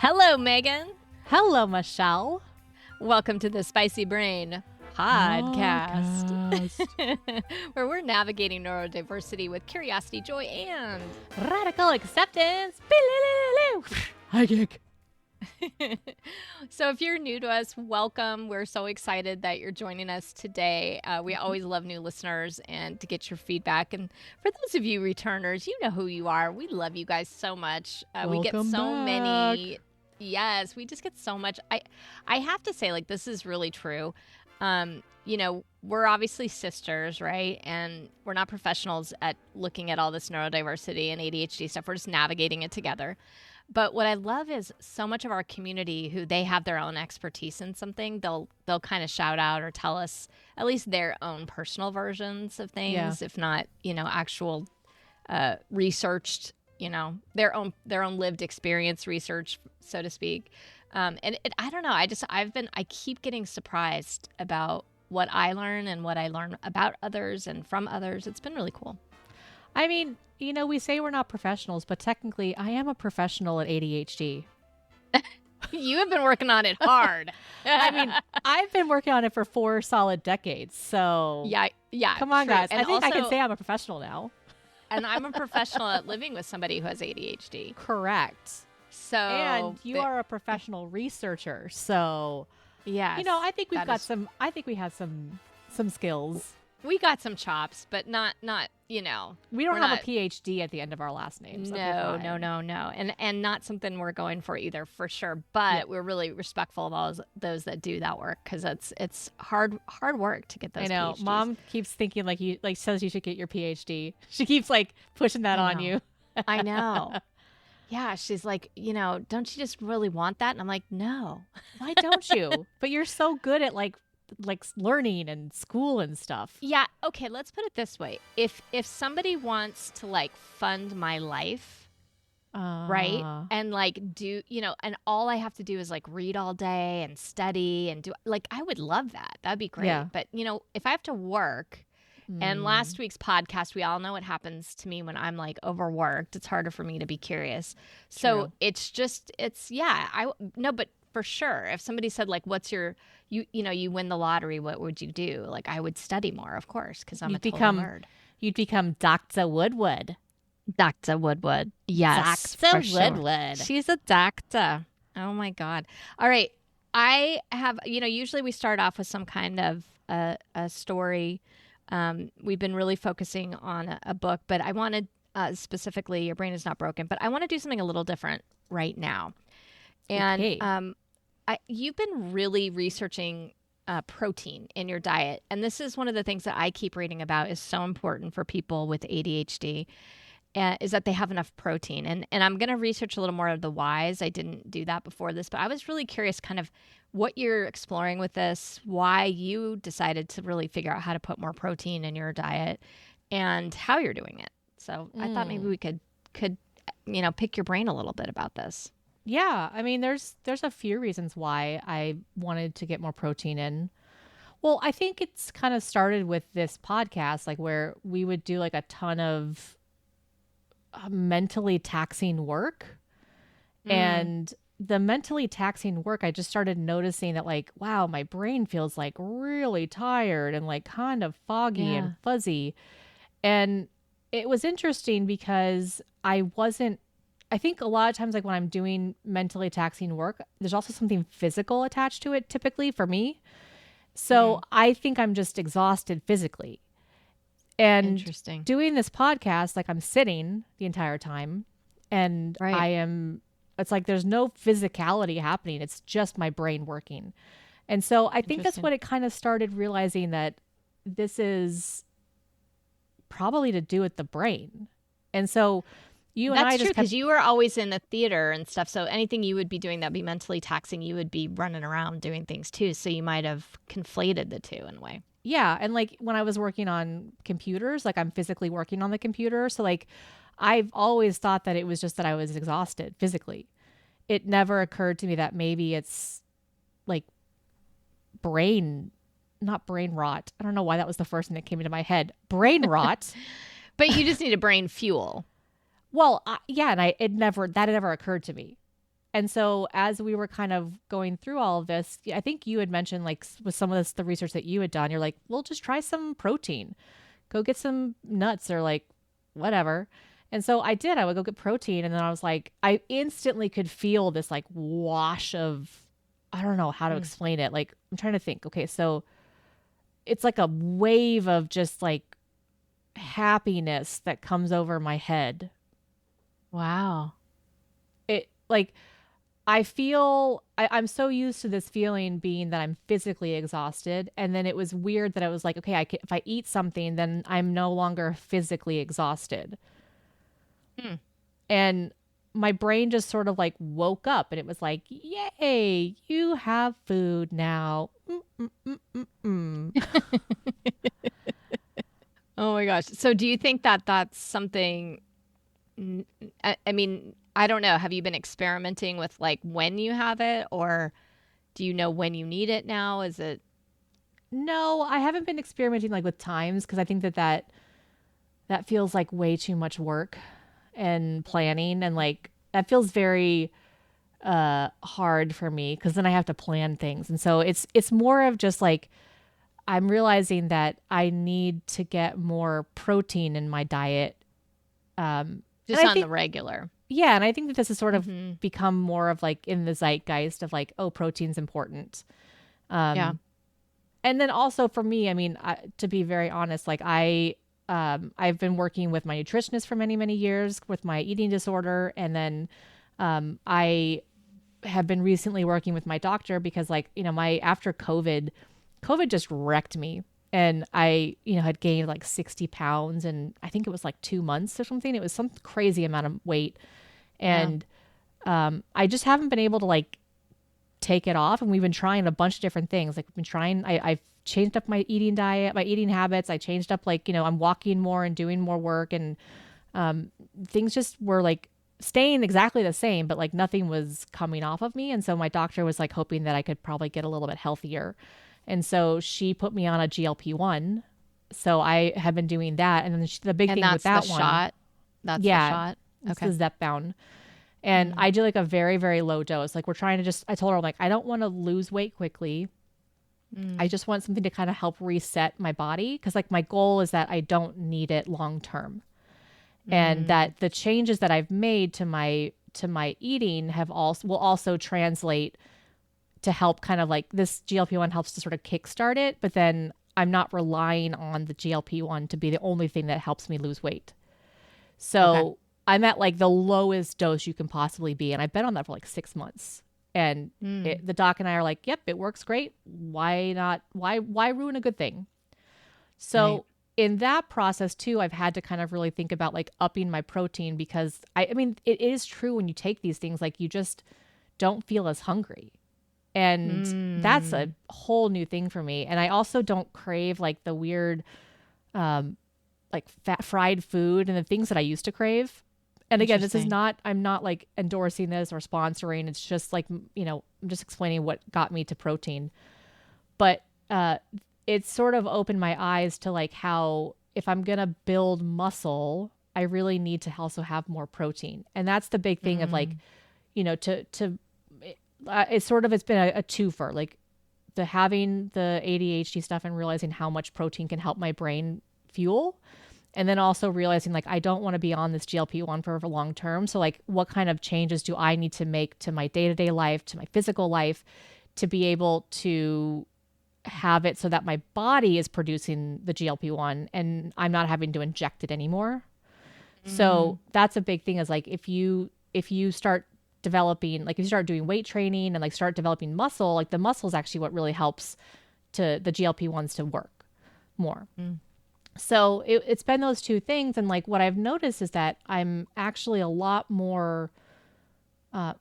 Hello, Megan. Hello, Michelle. Welcome to the Spicy Brain podcast, where we're navigating neurodiversity with curiosity, joy, and radical acceptance. Hi, Dick. So if you're new to us, welcome. We're so excited that you're joining us today. We always love new listeners and to get your feedback. And for those of you returners, you know who you are. We love you guys so much. We get so many. Yes, we just get so much. I have to say, like, this is really true. You know, we're obviously sisters, right? And we're not professionals at looking at all this neurodiversity and ADHD stuff. We're just navigating it together. But what I love is so much of our community who they have their own expertise in something, they'll kind of shout out or tell us at least their own personal versions of things, if not, you know, actual researched, you know, their own lived experience research, so to speak. I don't know, I keep getting surprised about what I learn and what I learn about others and from others. It's been really cool. I mean, you know, we say we're not professionals, but technically I am a professional at ADHD. You have been working on it hard. I mean, I've been working on it for 4 solid decades. So yeah. Come on, true. guys. And I think also, I can say I'm a professional now. And I'm a professional at living with somebody who has ADHD. Correct. So and you are a professional researcher. So yes, you know, I think we have some skills. We got some chops, but not, you know. We don't have a PhD at the end of our last names. No. And not something we're going for either, for sure. But we're really respectful of all those that do that work because it's hard work to get those. I know. PhDs. Mom keeps thinking says you should get your PhD. She keeps pushing that on you. I know. Yeah, she's like, you know, don't you just really want that? And I'm like, no. Why don't you? But you're so good at like learning and school and stuff. Yeah. Okay. Let's put it this way. If somebody wants to fund my life, right. And do, you know, and all I have to do is read all day and study and do I would love that. That'd be great. Yeah. But you know, if I have to work and last week's podcast, we all know what happens to me when I'm overworked. It's harder for me to be curious. So but for sure. If somebody said what's your, you win the lottery, what would you do? I would study more, of course, because I'm a total nerd. You'd become Dr. Woodward. Dr. Woodward. Yes. Dr. Woodward. Sure. She's a doctor. Oh my God. All right. I have, usually we start off with some kind of a story. We've been really focusing on a book, but I wanted specifically, Your Brain Is Not Broken, but I want to do something a little different right now. And okay. You've been really researching protein in your diet. And this is one of the things that I keep reading about is so important for people with ADHD, is that they have enough protein. And I'm going to research a little more of the whys. I didn't do that before this, but I was really curious kind of what you're exploring with this, why you decided to really figure out how to put more protein in your diet and how you're doing it. So I thought maybe we could pick your brain a little bit about this. Yeah, I mean, there's a few reasons why I wanted to get more protein in. Well, I think it's kind of started with this podcast, where we would do a ton of mentally taxing work. And the mentally taxing work, I just started noticing that wow, my brain feels really tired and kind of foggy and fuzzy. And it was interesting because I think a lot of times, when I'm doing mentally taxing work, there's also something physical attached to it, typically for me. So I think I'm just exhausted physically. And interesting. Doing this podcast, I'm sitting the entire time and it's there's no physicality happening. It's just my brain working. And so I think that's when it kind of started realizing that this is probably to do with the brain. And so That's true, because you were always in the theater and stuff. So anything you would be doing that would be mentally taxing, you would be running around doing things too. So you might have conflated the two in a way. Yeah. And when I was working on computers, I'm physically working on the computer. So I've always thought that it was just that I was exhausted physically. It never occurred to me that maybe it's not brain rot. I don't know why that was the first thing that came into my head. Brain rot. But you just need a brain fuel. Well, and that had never occurred to me. And so as we were kind of going through all of this, I think you had mentioned like with some of this, the research that you had done, you're like, well, just try some protein, go get some nuts or like whatever. And so I did, I would go get protein. And then I was like, I instantly could feel this like wash of, I don't know how to Mm. explain it. Like I'm trying to think. Okay. So it's like a wave of just like happiness that comes over my head. Wow. It like, I'm so used to this feeling being that I'm physically exhausted. And then it was weird that I was like, okay, if I eat something, then I'm no longer physically exhausted. Mm. And my brain just sort of like woke up and it was like, yay, you have food now. Oh my gosh. So do you think that that's something, I mean, I don't know. Have you been experimenting with like when you have it, or do you know when you need it now? Is it? No, I haven't been experimenting like with times because I think that feels like way too much work and planning, and like that feels very hard for me because then I have to plan things. And so it's more of just like I'm realizing that I need to get more protein in my diet. And Just I on the think, regular. yeah, and I think that this has sort of Hmm. become more of like in the zeitgeist of like, oh, protein's important. Yeah. And then also for me, I mean, to be very honest, like I've been working with my nutritionist for many, many years with my eating disorder. And then I have been recently working with my doctor because like, after COVID just wrecked me. And I, had gained like 60 pounds and I think it was like 2 months or something. It was some crazy amount of weight. Yeah. And I just haven't been able to like take it off. And we've been trying a bunch of different things. Like we've been trying, I've changed up my eating diet, my eating habits. I changed up like, I'm walking more and doing more work and things just were like staying exactly the same, but like nothing was coming off of me. And so my doctor was like hoping that I could probably get a little bit healthier. And so she put me on a GLP-1. So I have been doing that. And then the big And thing with that's the that one, shot. That's the yeah, shot. it's the Okay. Zepbound. And Mm. I do like a very, very low dose. Like we're trying to I told her, I'm like, I don't want to lose weight quickly. I Mm. just want something to kind of help reset my body. Cause like my goal is that I don't need it long term. And Mm. that the changes that I've made to my eating will also translate to help kind of like this GLP-1 helps to sort of kickstart it, but then I'm not relying on the GLP-1 to be the only thing that helps me lose weight. Okay. So I'm at like the lowest dose you can possibly be. And I've been on that for like 6 months. And Mm. the doc and I are like, yep, it works great. Why not? Why ruin a good thing? Right. So in that process too, I've had to kind of really think about like upping my protein because I mean, it is true when you take these things, like you just don't feel as hungry. And that's a Mm. whole new thing for me. And I also don't crave like the weird, like fat fried food and the things that I used to crave. And again, Interesting. I'm not like endorsing this or sponsoring. It's just like, I'm just explaining what got me to protein. But it sort of opened my eyes to like how if I'm going to build muscle, I really need to also have more protein. And that's the big thing of like, Mm. it's been a twofer, like the having the ADHD stuff and realizing how much protein can help my brain fuel. And then also realizing like I don't want to be on this GLP-1 for long term. So like what kind of changes do I need to make to my day-to-day life, to my physical life to be able to have it so that my body is producing the GLP-1 and I'm not having to inject it anymore. Mm. So that's a big thing is like if you start developing, like if you start doing weight training and like start developing muscle, like the muscle is actually what really helps to the GLP-1s to work more. Mm. So it's been those two things. And like what I've noticed is that I'm actually a lot more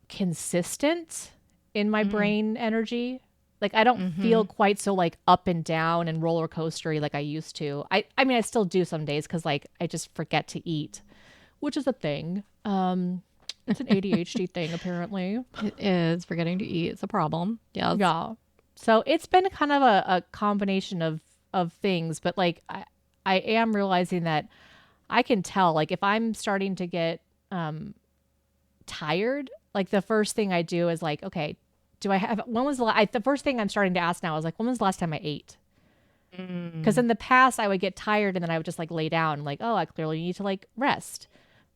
consistent in my Mm. brain energy. Like I don't feel Mhm. quite so like up and down and roller coastery like I used to. I mean I still do some days because like I just forget to eat, which is a thing. It's an ADHD thing apparently. It is forgetting to eat. It's a problem. Yes. Yeah. So it's been kind of a combination of things, but like I am realizing that I can tell like if I'm starting to get tired, like the first thing I do is like, okay, do I have, when was the first thing I'm starting to ask now is like, when was the last time I ate? Because Mm. in the past I would get tired and then I would just like lay down, like, oh, I clearly need to like rest.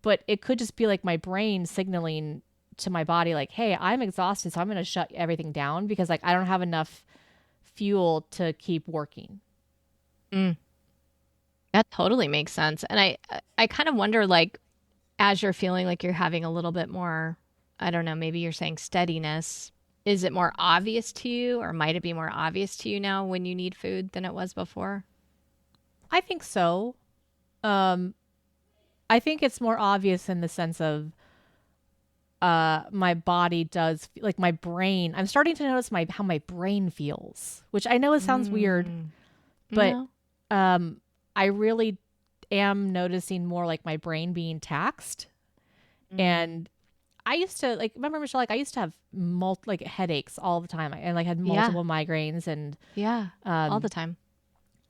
But it could just be like my brain signaling to my body, like, hey, I'm exhausted, so I'm going to shut everything down because like I don't have enough fuel to keep working. Mm. That totally makes sense. And I kind of wonder, like, as you're feeling like you're having a little bit more, I don't know, maybe you're saying steadiness. Is it more obvious to you, or might it be more obvious to you now when you need food than it was before? I think so. Um, I think it's more obvious in the sense of my body does like my brain. I'm starting to notice my how my brain feels, which I know it sounds weird, Mm. but No. um I really am noticing more like my brain being taxed. Mm. And I used to like remember Michelle, like I used to have like headaches all the time and like had Yeah. multiple migraines and Yeah. All the um time.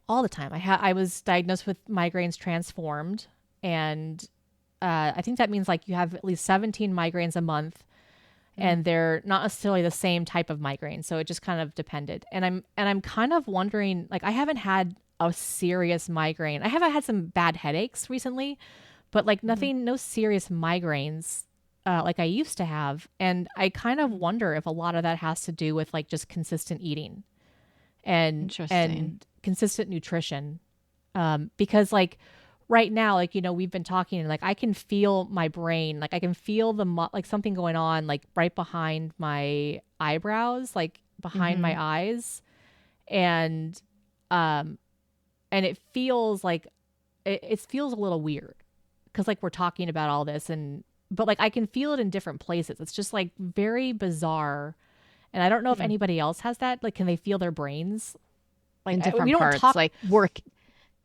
all the time. I was diagnosed with migraines transformed, and I think that means like you have at least 17 migraines a month, Mm. and they're not necessarily the same type of migraine, so it just kind of depended. And I'm kind of wondering, like I haven't had a serious migraine. I haven't had some bad headaches recently, but like Mhm. nothing, no serious migraines like I used to have. And I kind of Mm. wonder if a lot of that has to do with like just consistent eating and Interesting. and consistent nutrition. Because like right now, like we've been talking, and like I can feel my brain, like I can feel like something going on, like right behind my eyebrows, like behind my Hmm. eyes, and um, and it feels like it feels a little weird because like we're talking about all this, and but like I can feel it in different places. It's just like very bizarre, and I don't know if Hmm. anybody else has that. Like, can they feel their brains? Like In we different don't parts, talk like work.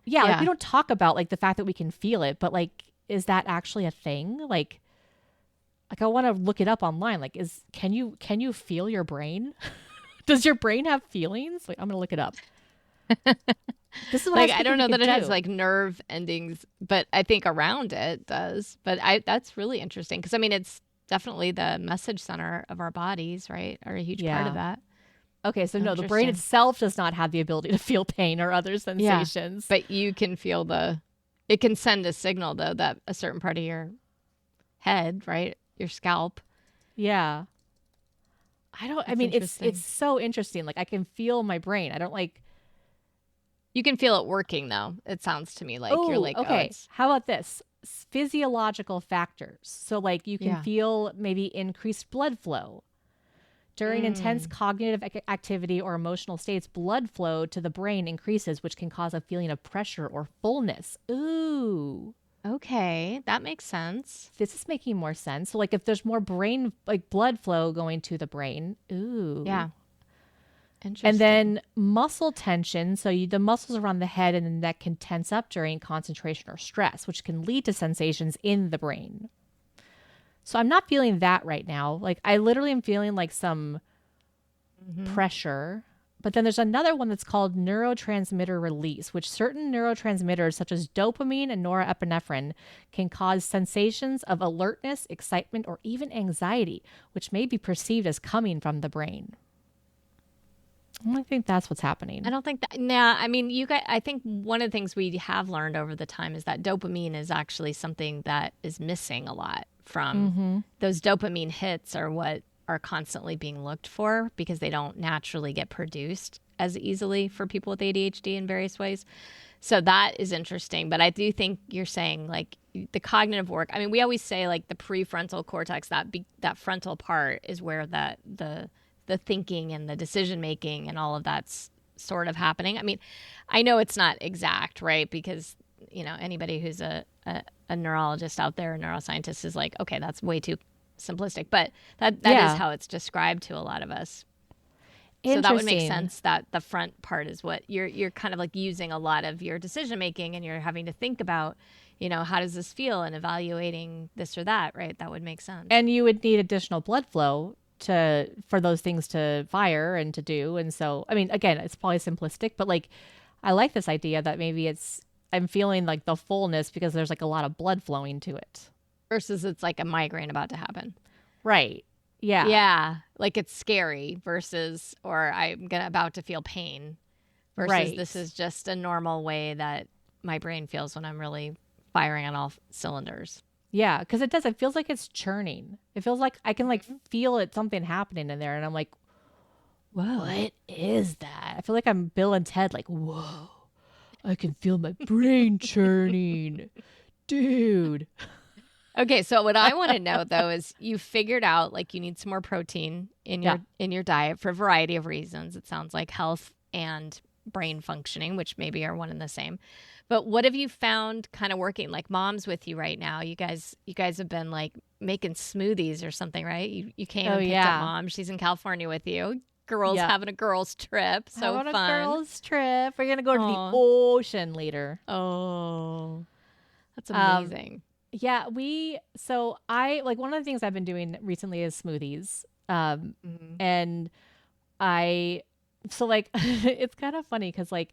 yeah, like we Yeah. don't talk about like the fact that we can feel it, but like is that actually a thing? Like I want to look it up online. Like is can you feel your brain? Does your brain have feelings? Like I'm going to look it up. This is what I Like, was I thinking don't we know that could it has do. like nerve endings, but I think around it does. But I that's really interesting because I mean it's definitely the message center of our bodies, right? Are a huge part of Yeah. that. Okay, so no, the brain Interesting. itself does not have the ability to feel pain or other Yeah. sensations. But you can feel it can send a signal though that a certain part of your head, right? Your scalp. Yeah. I That's mean it's interesting. so interesting. Like I can feel my brain. I don't like You can feel it working though. It sounds to me like you're Oh, like, oh, okay. it's How about this? Physiological factors. So, like, you can yeah. feel maybe increased blood flow. During intense Mm, cognitive activity or emotional states, blood flow to the brain increases, which can cause a feeling of pressure or fullness. Ooh, okay, that makes sense. this is making more sense. So, like, if there's more brain, like blood flow going to the brain, Yeah. ooh. And Interesting. then muscle tension. So the muscles around the head and the neck can tense up during concentration or stress, which can lead to sensations in the brain. So I'm not feeling that right now. Like I literally am feeling like some Hmm. pressure. But then there's another one that's called neurotransmitter release, which certain neurotransmitters such as dopamine and norepinephrine can cause sensations of alertness, excitement, or even anxiety, which may be perceived as coming from the brain. I think that's what's I happening. don't think that. Nah, I mean, you guys. I think one of the things we have learned over the time is that dopamine is actually something that is missing a lot from Mm-hmm. those dopamine hits are what are constantly being looked for because they don't naturally get produced as easily for people with ADHD in various ways. So that is interesting. But I do think you're saying like the cognitive work. I mean, we always say like the prefrontal cortex, that frontal part is where the thinking and the decision making and all of that's sort of happening. I mean, I know it's not exact, right? Because anybody who's a neurologist out there, a neuroscientist is like, okay, that's way too simplistic, but that is Yeah. how it's described to a lot of us. So that would make Interesting. sense that the front part is what you're kind of like using a lot of your decision making and you're having to think about, how does this feel and evaluating this or that, right? That would make sense. And you would need additional blood flow to for those things to fire and to do. And so, I mean, again, it's probably simplistic, but like I like this idea that maybe it's I'm feeling like the fullness because there's like a lot of blood flowing to it. Versus it's like a migraine about to happen. Right. Yeah. Yeah. Like it's scary versus, or about to feel pain versus this Right. is just a normal way that my brain feels when I'm really firing on all cylinders. Yeah, because it does. It feels like it's churning. It feels like I can like Mhm. feel it, something happening in there, and I'm like, Whoa. what is that? I feel like I'm Bill and Ted. Like, whoa, I can feel my brain churning, dude. Okay, so what I want to know though is you figured out like you need some more protein Yeah. in your diet for a variety of reasons. It sounds like health and brain functioning, which maybe are one and the same. But what have you found kind of working? Like mom's with you right now. You guys have been like making smoothies or something, right? You came Oh and picked up yeah. mom. She's in California with you. Girls Yeah. having a girls trip. How So about a fun. girls' trip? We're gonna go to the Oh. ocean later. Oh. That's Um, amazing. yeah, so I like one of the things I've been doing recently is smoothies. Mhm. And I, so like, it's kind of funny because like,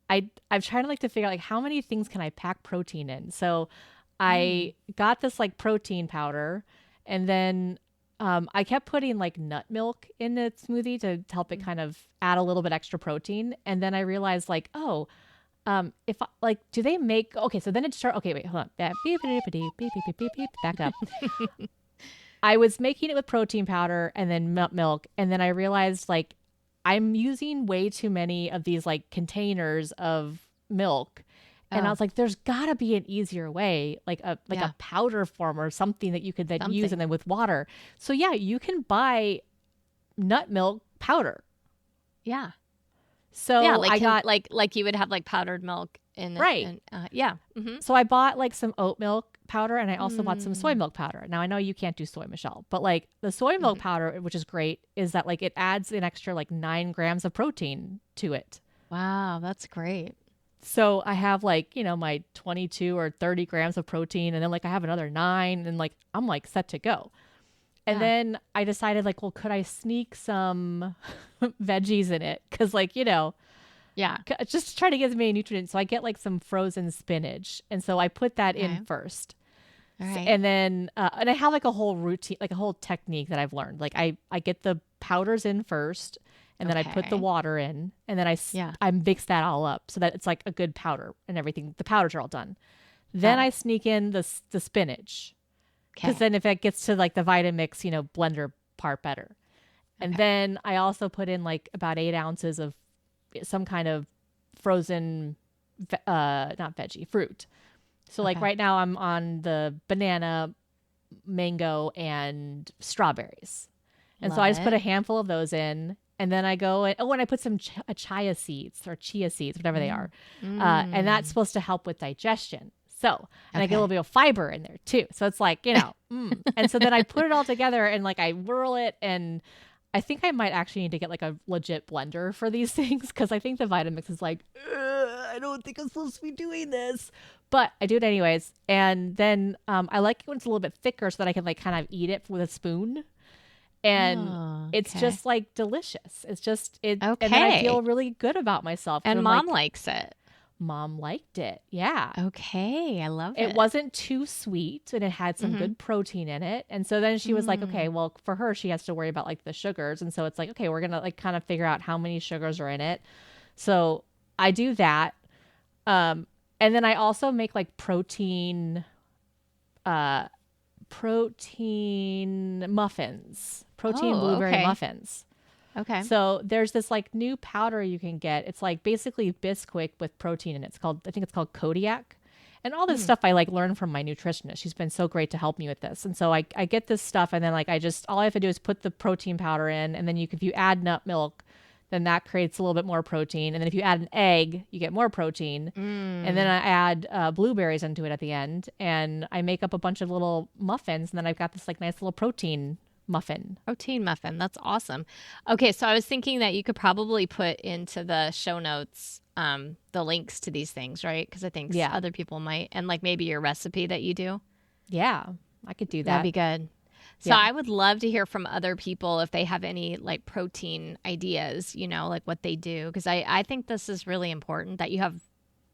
I'm trying to like to figure out like how many things can I pack protein in. So Mm. I got this like protein powder, and then I kept putting like nut milk in the smoothie to help it kind of add a little bit extra protein. And then I realized like, oh, if like, do they make, okay, so then it started, okay, wait, hold on. Beep, beep, beep, beep, beep, beep, beep, beep, back up. I was making it with protein powder and then milk. And then I realized like I'm using way too many of these like containers of milk. And I Oh, was like, there's gotta be an easier way, like yeah. a powder form or something that you could then use and Something. then with water. So yeah, you can buy nut milk powder. Yeah. Yeah, So I got like you would have like powdered milk in it right. and yeah. Mhm. So I bought like some oat milk powder and I also bought some soy Mm. milk powder. Now I know you can't do soy, Michelle, but like the soy milk Mhm. powder, which is great, is that like it adds an extra like 9 grams of protein to it. Wow, that's great. So I have like, my 22 or 30 grams of protein and then like I have another 9 and like I'm like set to go. And Yeah. then I decided like, well, could I sneak some veggies in it? Cause like, Yeah. just to try to get as many nutrients. So I get like some frozen spinach. And so I put that in Okay. first. All right. And then, and I have like a whole routine, like a whole technique that I've learned. Like I get the powders in first and then I put the Okay. water in and then Yeah. I mix that all up so that it's like a good powder and everything. The powders are all done. Then Got I it. sneak in the spinach because Okay. then if it gets to like the Vitamix, blender part better. And Okay. then I also put in like about 8 ounces of some kind of frozen, not veggie, fruit. So like Okay. right now I'm on the banana, mango, and strawberries. And so Love I just put a it. handful of those in. And then I go and, and I put some chia seeds or chia seeds, whatever they Mm. are. And that's Mm. supposed to help with digestion. So, and I get a little Okay. bit of fiber in there too. So it's like, And so then I put it all together and like I whirl it. And I think I might actually need to get like a legit blender for these things because I think the Vitamix is like, I don't think I'm supposed to be doing this. But I do it anyways. And then I like it when it's a little bit thicker so that I can like kind of eat it with a spoon. And Oh, it's okay. just like delicious. It's just it, and then I feel Okay. really good about myself because And I'm mom like, likes it. mom liked it. Yeah. Okay. I love It it. wasn't too sweet and it had some Mhm. good protein in it. And so then she was like, okay, Mm. well, for her, she has to worry about like the sugars. And so it's like, okay, we're going to like kind of figure out how many sugars are in it. So I do that. Um, and then I also make like uh, protein muffins, protein Oh, blueberry okay. muffins. Okay. So there's this like new powder you can get. It's like basically Bisquick with protein in it. I think it's called Kodiak. And all this Mm. stuff I like learned from my nutritionist. She's been so great to help me with this. And so I get this stuff and then like all I have to do is put the protein powder in and then if you add nut milk, then that creates a little bit more protein. And then if you add an egg, you get more protein. And then Mm. I add blueberries into it at the end and I make up a bunch of little muffins and then I've got this like nice little protein muffin. Protein muffin. That's awesome. Okay, so I was thinking that you could probably put into the show notes the links to these things, right? Because I think Yeah. other people might, and like maybe your recipe that you do. Yeah. I could do That'd that. be good. So Yeah. I would love to hear from other people if they have any like protein ideas, like what they do. Because I think this is really important that you have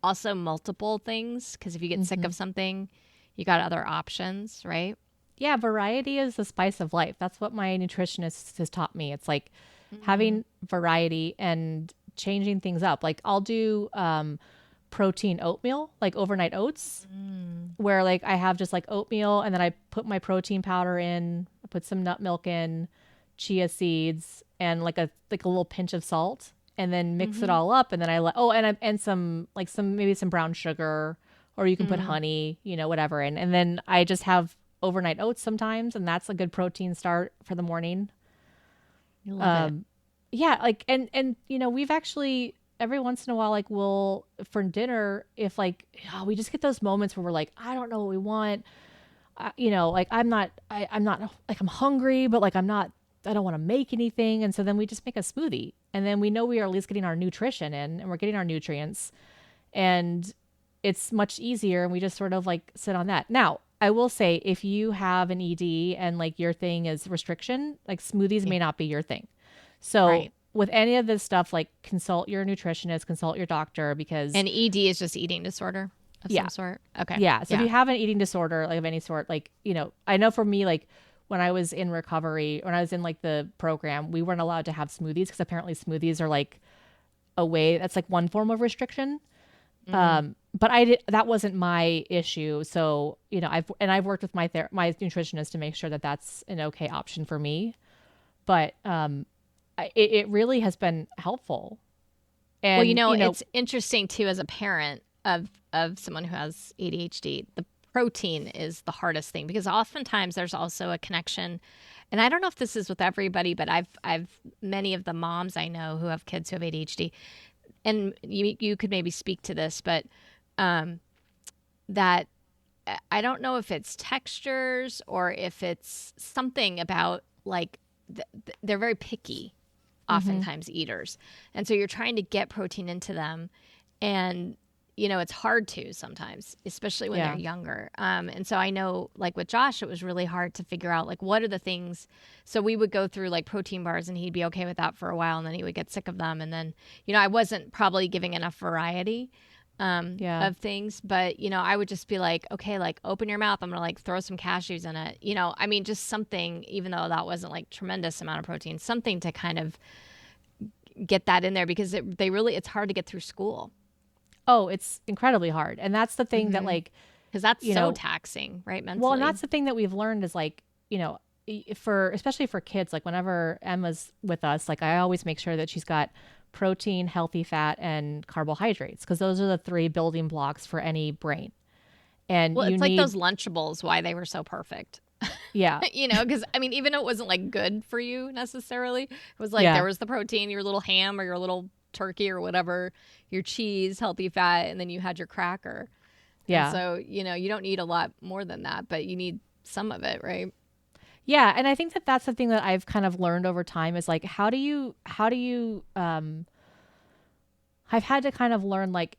also multiple things. Because if you get sick Mm-hmm. of something, you got other options, right? Yeah, variety is the spice of life. That's what my nutritionist has taught me. It's like Mm. having variety and changing things up. Like I'll do protein oatmeal, like overnight oats, Mm. where like I have just like oatmeal and then I put my protein powder in, I put some nut milk in, chia seeds, and like a little pinch of salt, and then mix it Mhm. all up. And then I let and some like some maybe some brown sugar, or you can put Mm. honey, whatever. And then I just have overnight oats sometimes, and that's a good protein start for the morning. I love it. Um, yeah, like and we've actually every once in a while, like we'll for dinner, if like we just get those moments where we're like, I don't know what we want. Like I'm not like I'm hungry, but like I don't want to make anything. And so then we just make a smoothie, and then we know we are at least getting our nutrition in and we're getting our nutrients, and it's much easier. And we just sort of like sit on that. Now, I will say, if you have an ED and like your thing is restriction, like smoothies Yeah. may not be your thing. So Right. with any of this stuff, like consult your nutritionist, consult your doctor, because And ED is just eating disorder of yeah, some sort. Okay. yeah. So if Yeah. you have an eating disorder, like of any sort, like, I know for me, like when I was in recovery, when I was in like the program, we weren't allowed to have smoothies because apparently smoothies are like a way that's like one form of restriction. Mm. But that wasn't my issue. So, I've worked with my nutritionist to make sure that that's an okay option for me. But, it really has been helpful. Well, And, it's interesting too as a parent of someone who has ADHD. The protein is the hardest thing because oftentimes there's also a connection. And I don't know if this is with everybody, but I've many of the moms I know who have kids who have ADHD, and you could maybe speak to this, but um, that I don't know if it's textures or if it's something about like they're very picky, mhm. oftentimes eaters, and so you're trying to get protein into them, and it's hard to sometimes, especially when they're Yeah. younger. And so I know, like with Josh, it was really hard to figure out like what are the things. So we would go through like protein bars, and he'd be okay with that for a while, and then he would get sick of them, and then I wasn't probably giving enough variety Yeah. of things, but I would just be like, okay, like open your mouth. I'm gonna like throw some cashews in it. I mean, just something, even though that wasn't like tremendous amount of protein, something to kind of get that in there because it's hard to get through school Oh, it's incredibly hard. And that's the thing that because like, that's you so know, taxing, right? well, and Mentally. that's the thing that we've learned is like, for especially for kids, like whenever Emma's with us, like I always make sure that she's got protein, healthy fat, and carbohydrates, because those are the three building blocks for any brain. And Well, you it's like need, those Lunchables, why they were so perfect. yeah, Because I mean, even though it wasn't like good for you necessarily, it was like there yeah, was the protein, your little ham or your little turkey or whatever, your cheese, healthy fat, and then you had your cracker. And yeah, so, you don't need a lot more than that, but you need some of it, right? yeah. And I think that that's the thing that I've kind of learned over time is like, I've had to kind of learn like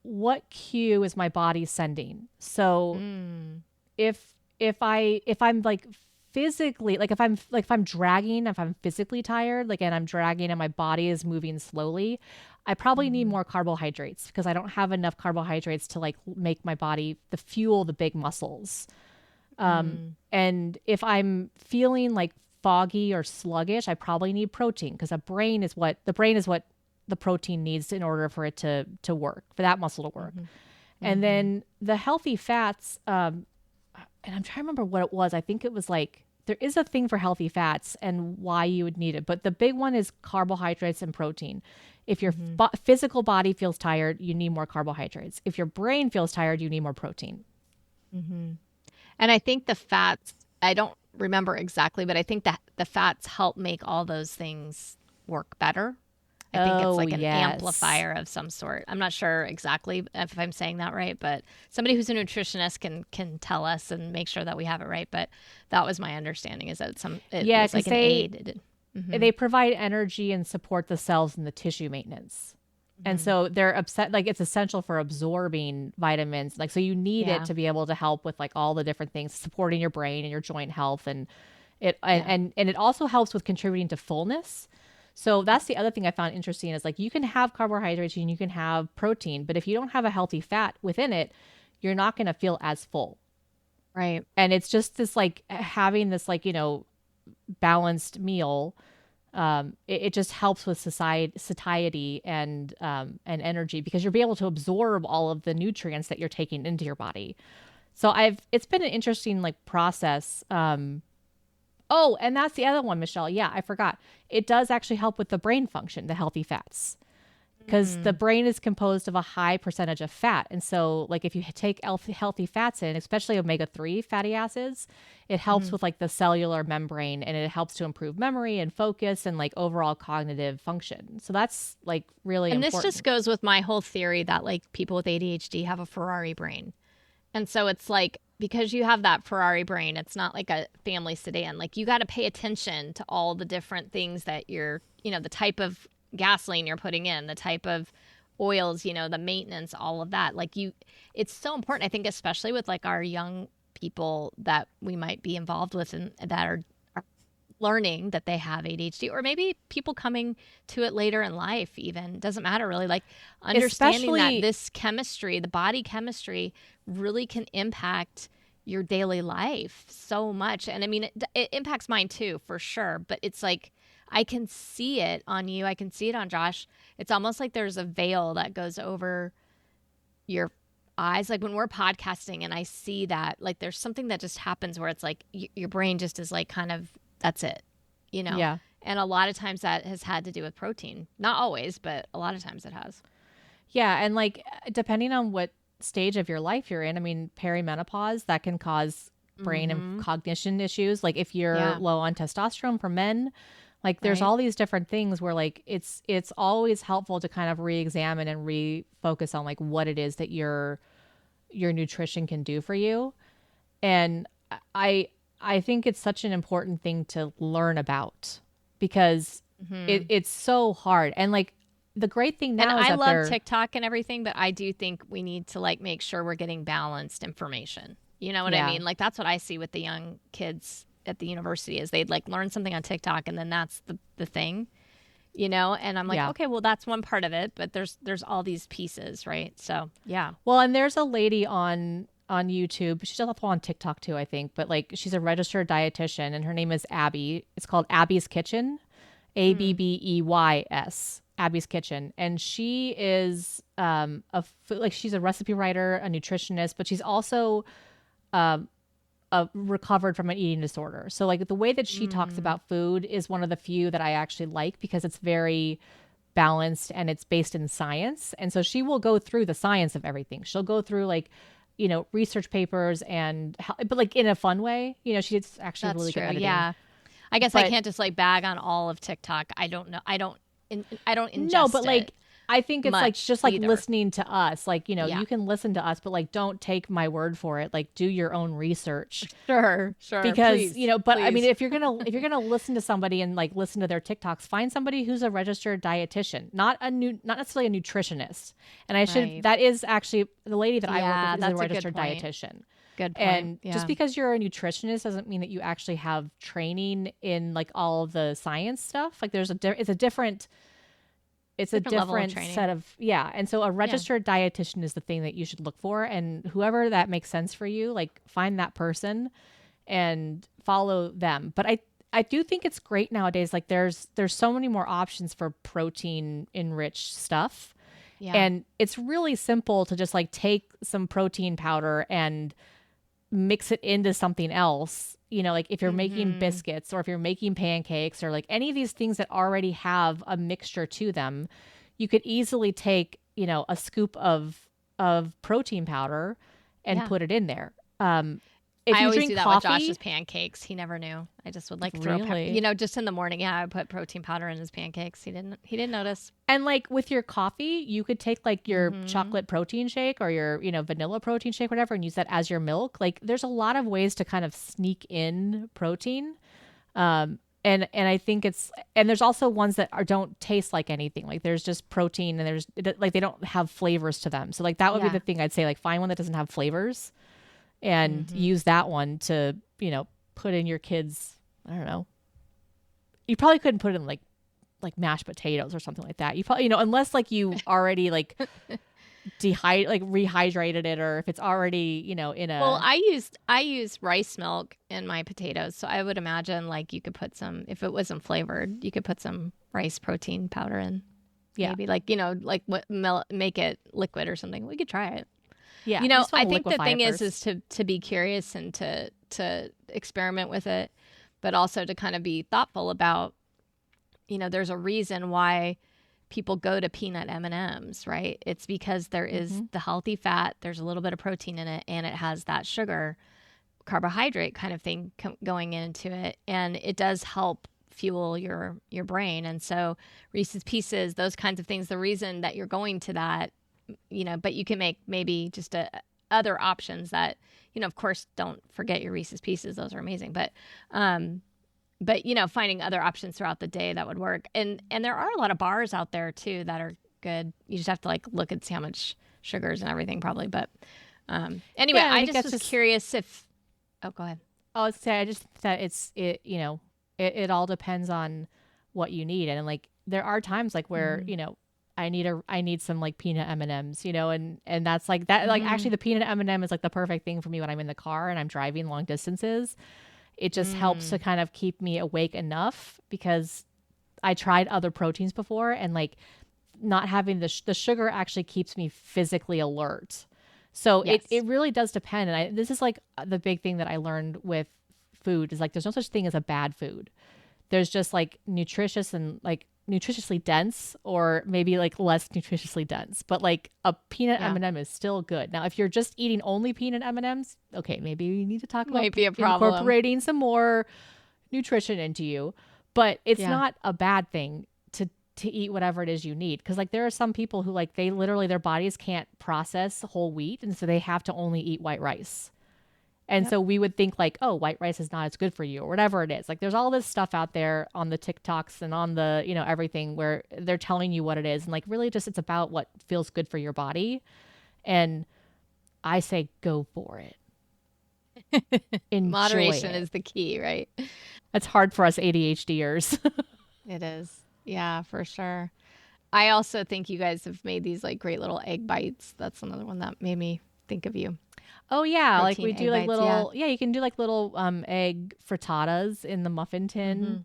what cue is my body sending. So Mm. if I'm like physically, like if I'm dragging, if I'm physically tired, like and I'm dragging and my body is moving slowly, I probably need Mhm. more carbohydrates because I don't have enough carbohydrates to like make my body the fuel the big muscles. Mm. And if I'm feeling like foggy or sluggish, I probably need protein because the brain is what the protein needs in order for it to work, for that muscle to work. Mhm. And Mhm. then the healthy fats, and I'm trying to remember what it was. I think it was like there is a thing for healthy fats and why you would need it, but the big one is carbohydrates and protein. If your Mhm. physical body feels tired, you need more carbohydrates. If your brain feels tired, you need more protein. Mhm. And I think the fats, I don't remember exactly, but I think that the fats help make all those things work better. I think it's Oh, like an yes. amplifier of some sort. I'm not sure exactly if I'm saying that right, but somebody who's a nutritionist can tell us and make sure that we have it right. But that was my understanding is that it Yeah, was because like an aid. Mm-hmm. they provide energy and support the cells and the tissue maintenance. And Mm-hmm. so they're upset, like it's essential for absorbing vitamins. Like, so you need it Yeah. to be able to help with like all the different things, supporting your brain and your joint health. And it, and, Yeah. and, and it also helps with contributing to fullness. So that's the other thing I found interesting is like you can have carbohydrates and you can have protein, but if you don't have a healthy fat within it, you're not going to feel as full. Right. And it's just this like having this like, balanced meal. It just helps with satiety and energy because you'll be able to absorb all of the nutrients that you're taking into your body. So it's been an interesting like process. Oh, and that's the other one, Michelle. Yeah, I forgot. It does actually help with the brain function, the healthy fats, because the brain is composed of a high percentage of fat. And so like if you take healthy fats in, especially omega-3 fatty acids, it helps with like the cellular membrane, and it helps to improve memory and focus and like overall cognitive function. So that's like really And important. this just goes with my whole theory that like people with ADHD have a Ferrari brain. And so it's like, because you have that Ferrari brain, it's not like a family sedan. Like you got to pay attention to all the different things that the type of gasoline you're putting in, the type of oils, the maintenance, all of that. Like it's so important. I think especially with like our young people that we might be involved with and that are learning that they have ADHD, or maybe people coming to it later in life, even doesn't matter really, like understanding that this chemistry, the body chemistry, really can impact your daily life so much. And I mean, it impacts mine too, for sure. But it's like, I can see it on you. I can see it on Josh. It's almost like there's a veil that goes over your eyes. Like when we're podcasting and I see that, like there's something that just happens where it's like your brain just is like kind of, that's it, Yeah. And a lot of times that has had to do with protein. Not always, but a lot of times it has. Yeah. And like, depending on what stage of your life you're in, I mean, perimenopause, that can cause brain and cognition issues. Like if you're low on testosterone for men, like there's all these different things where like it's always helpful to kind of re-examine and refocus on like what it is that your nutrition can do for you. And I think it's such an important thing to learn about because it's so hard. And like the great thing now is I that love TikTok and everything, but I do think we need to like make sure we're getting balanced information. You know what I mean? Like that's what I see with the young kids at the university is they'd like learn something on TikTok and then that's the thing, and I'm like, okay, well that's one part of it, but there's all these pieces, right? So yeah. Well, and there's a lady on YouTube. She's also on TikTok too, I think, but like she's a registered dietitian and her name is Abby. It's called Abby's Kitchen, Abbeys, Abby's Kitchen. And she is she's a recipe writer, a nutritionist, but she's also recovered from an eating disorder. So like the way that she talks about food is one of the few that I actually like because it's very balanced and it's based in science. And so she will go through the science of everything. She'll go through like, research papers but like in a fun way, she's actually That's really true. good editing. Yeah. I guess I can't just like bag on all of TikTok. I don't know. I don't ingest No, but like I think it's like just like either. listening to us, like, you can listen to us, but like don't take my word for it. Like do your own research. Sure. Because, please, but please. I mean, if you're going to listen to somebody and like listen to their TikToks, find somebody who's a registered dietitian, not necessarily a nutritionist. And that is actually the lady that I work with is a registered dietitian. Good point. And just because you're a nutritionist doesn't mean that you actually have training in like all of the science stuff. Like it's a different set of, and so a registered dietitian is the thing that you should look for, and whoever that makes sense for you, like find that person and follow them. But I do think it's great nowadays, like there's so many more options for protein enriched stuff, and it's really simple to just like take some protein powder and mix it into something else. Like if you're making biscuits or if you're making pancakes or like any of these things that already have a mixture to them, you could easily take, a scoop of protein powder and put it in there. If I you always drink do that coffee, with Josh's pancakes. He never knew. I just would like throw, just in the morning. Yeah, I would put protein powder in his pancakes. He didn't notice. And like with your coffee, you could take like your chocolate protein shake or your, vanilla protein shake, whatever, and use that as your milk. Like there's a lot of ways to kind of sneak in protein. And I think and there's also ones that don't taste like anything. Like there's just protein and they don't have flavors to them. So like that would be the thing I'd say, like find one that doesn't have flavors and use that one to, put in your kids. I don't know. You probably couldn't put it in like mashed potatoes or something like that. You probably, unless like you already like rehydrated it, or if it's already, in Well, a, I use rice milk in my potatoes, so I would imagine like you could put some, if it wasn't flavored, you could put some rice protein powder in. yeah. Maybe like, like make it liquid or something. We could try it. Yeah. You just I want to think the liquefy thing it is first. to be curious and to experiment with it, but also to kind of be thoughtful about, there's a reason why people go to peanut M&Ms, right? It's because there is the healthy fat, there's a little bit of protein in it, and it has that sugar, carbohydrate kind of thing going into it, and it does help fuel your brain. And so Reese's Pieces, those kinds of things, the reason that you're going to that, but you can make maybe just other options that, of course, don't forget your Reese's Pieces. Those are amazing. But finding other options throughout the day that would work. And there are a lot of bars out there too that are good. You just have to like look and see how much sugars and everything probably. But anyway, Yeah, I just was curious if, oh, go ahead. I just think that it all depends on what you need. And like, there are times like where, I need some like peanut M&Ms, and that's like that, like actually the peanut M&M is like the perfect thing for me when I'm in the car and I'm driving long distances. It just helps to kind of keep me awake enough, because I tried other proteins before, and like not having the sugar actually keeps me physically alert. So Yes. it really does depend. And this is like the big thing that I learned with food is like, there's no such thing as a bad food. There's just like nutritious and like nutritiously dense, or maybe like less nutritiously dense, but like a peanut M&M is still good. Now, if you're just eating only peanut M&Ms, okay, maybe we need to talk about Might be a problem. incorporating some more nutrition into you, but it's not a bad thing to eat whatever it is you need. Because like there are some people who like they literally, their bodies can't process whole wheat, and so they have to only eat white rice. And so we would think like, oh, white rice is not as good for you, or whatever it is. Like there's all this stuff out there on the TikToks and on the, everything, where they're telling you what it is. And like really just it's about what feels good for your body. And I say go for it. Moderation is the key, right? It's hard for us ADHDers. It is. Yeah, for sure. I also think you guys have made these like great little egg bites. That's another one that made me think of you. Oh yeah, like Protein we do egg like bites, little you can do like little egg frittatas in the muffin tin.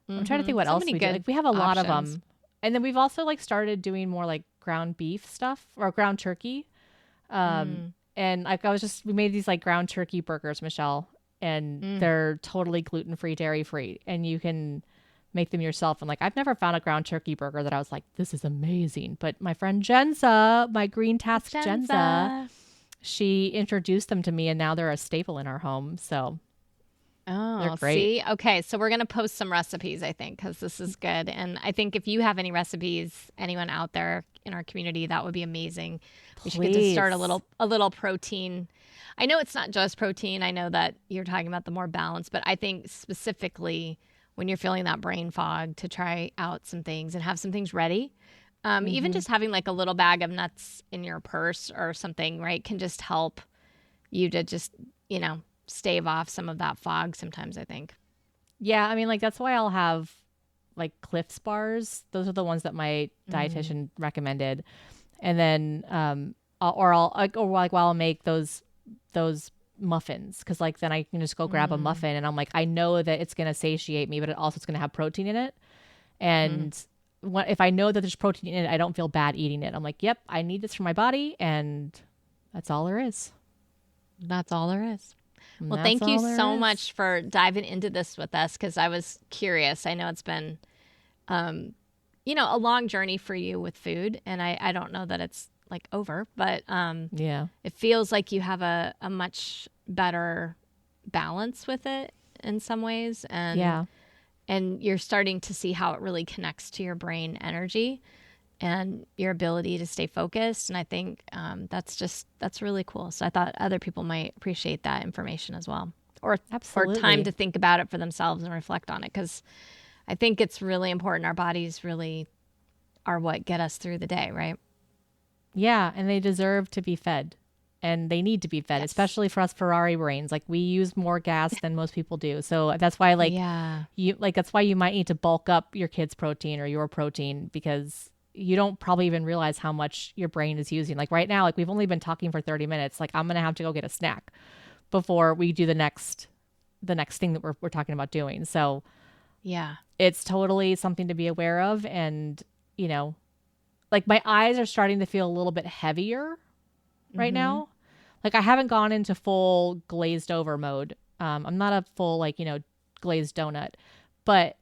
I'm trying to think what else we do. Like we have a lot of them. And then we've also like started doing more like ground beef stuff, or ground turkey. And like we made these like ground turkey burgers, Michelle, and they're totally gluten-free, dairy-free, and you can make them yourself. And like I've never found a ground turkey burger that I was like, this is amazing. But my friend Jenza, my Green Task Jenza, she introduced them to me, and now they're a staple in our home. So they're great. See? Okay, so we're going to post some recipes, I think, because this is good. And I think if you have any recipes, anyone out there in our community, that would be amazing. We should get to start a little protein. I know it's not just protein. I know that you're talking about the more balanced, but I think specifically when you're feeling that brain fog, to try out some things and have some things ready. Even just having like a little bag of nuts in your purse or something, right, can just help you to just, stave off some of that fog sometimes, I think. Yeah, I mean, like that's why I'll have like Cliff's bars. Those are the ones that my dietitian recommended. And then while I'll make those muffins, because like then I can just go grab a muffin, and I'm like, I know that it's going to satiate me, but it also is going to have protein in it. And if I know that there's protein in it, I don't feel bad eating it. I'm like, yep, I need this for my body, and that's all there is. That's all there is. Well, thank you so much for diving into this with us, because I was curious. I know it's been, a long journey for you with food, and I don't know that it's like over, but it feels like you have a much better balance with it in some ways, and you're starting to see how it really connects to your brain energy and your ability to stay focused. And I think that's really cool. So I thought other people might appreciate that information as well, or time to think about it for themselves and reflect on it. Because I think it's really important. Our bodies really are what get us through the day, right? Yeah, and they deserve to be fed, and they need to be fed, especially for us Ferrari brains. Like we use more gas than most people do. So that's why that's why you might need to bulk up your kids' protein or your protein, because you don't probably even realize how much your brain is using. Like right now, like we've only been talking for 30 minutes. Like I'm going to have to go get a snack before we do the next thing that we're talking about doing. So Yeah. it's totally something to be aware of. And, you know, like my eyes are starting to feel a little bit heavier right now. Like I haven't gone into full glazed over mode. I'm not a full, like, you know, glazed donut, but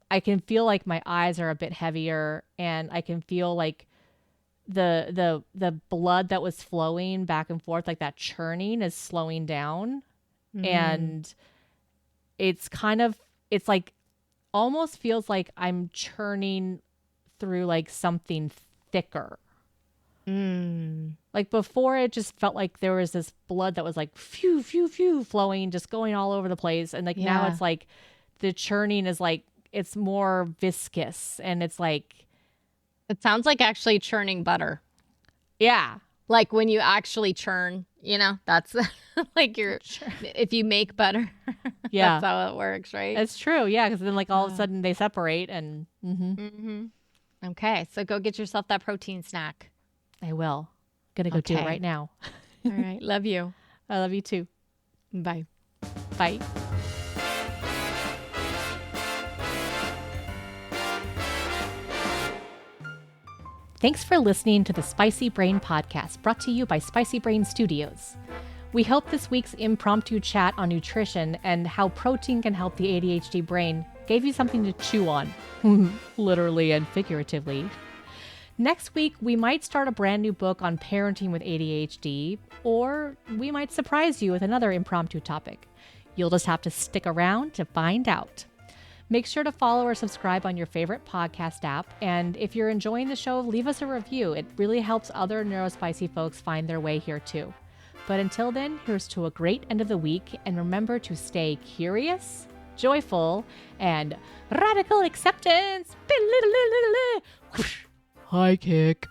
I can feel like my eyes are a bit heavier, and I can feel like the blood that was flowing back and forth, like that churning, is slowing down. And it's like almost feels like I'm churning through like something thicker. Like before, it just felt like there was this blood that was like phew, phew, phew, flowing, just going all over the place. And like now it's like the churning is like, it's more viscous, and it's like, It sounds like actually churning butter. yeah. Like when you actually churn, you know, that's like if you make butter, Yeah. that's how it works, right? It's true. Yeah. Because then like all of a sudden they separate, and Okay, so go get yourself that protein snack. I will. Gonna go do it Okay. right now. All right, love you. I love you too. Bye. Bye. Thanks for listening to the Spicy Brain Podcast, brought to you by Spicy Brain Studios. We hope this week's impromptu chat on nutrition and how protein can help the ADHD brain gave you something to chew on, literally and figuratively. Next week, we might start a brand new book on parenting with ADHD, or we might surprise you with another impromptu topic. You'll just have to stick around to find out. Make sure to follow or subscribe on your favorite podcast app. And if you're enjoying the show, leave us a review. It really helps other neurospicy folks find their way here too. But until then, here's to a great end of the week. And remember to stay curious, joyful, and radical acceptance. High kick.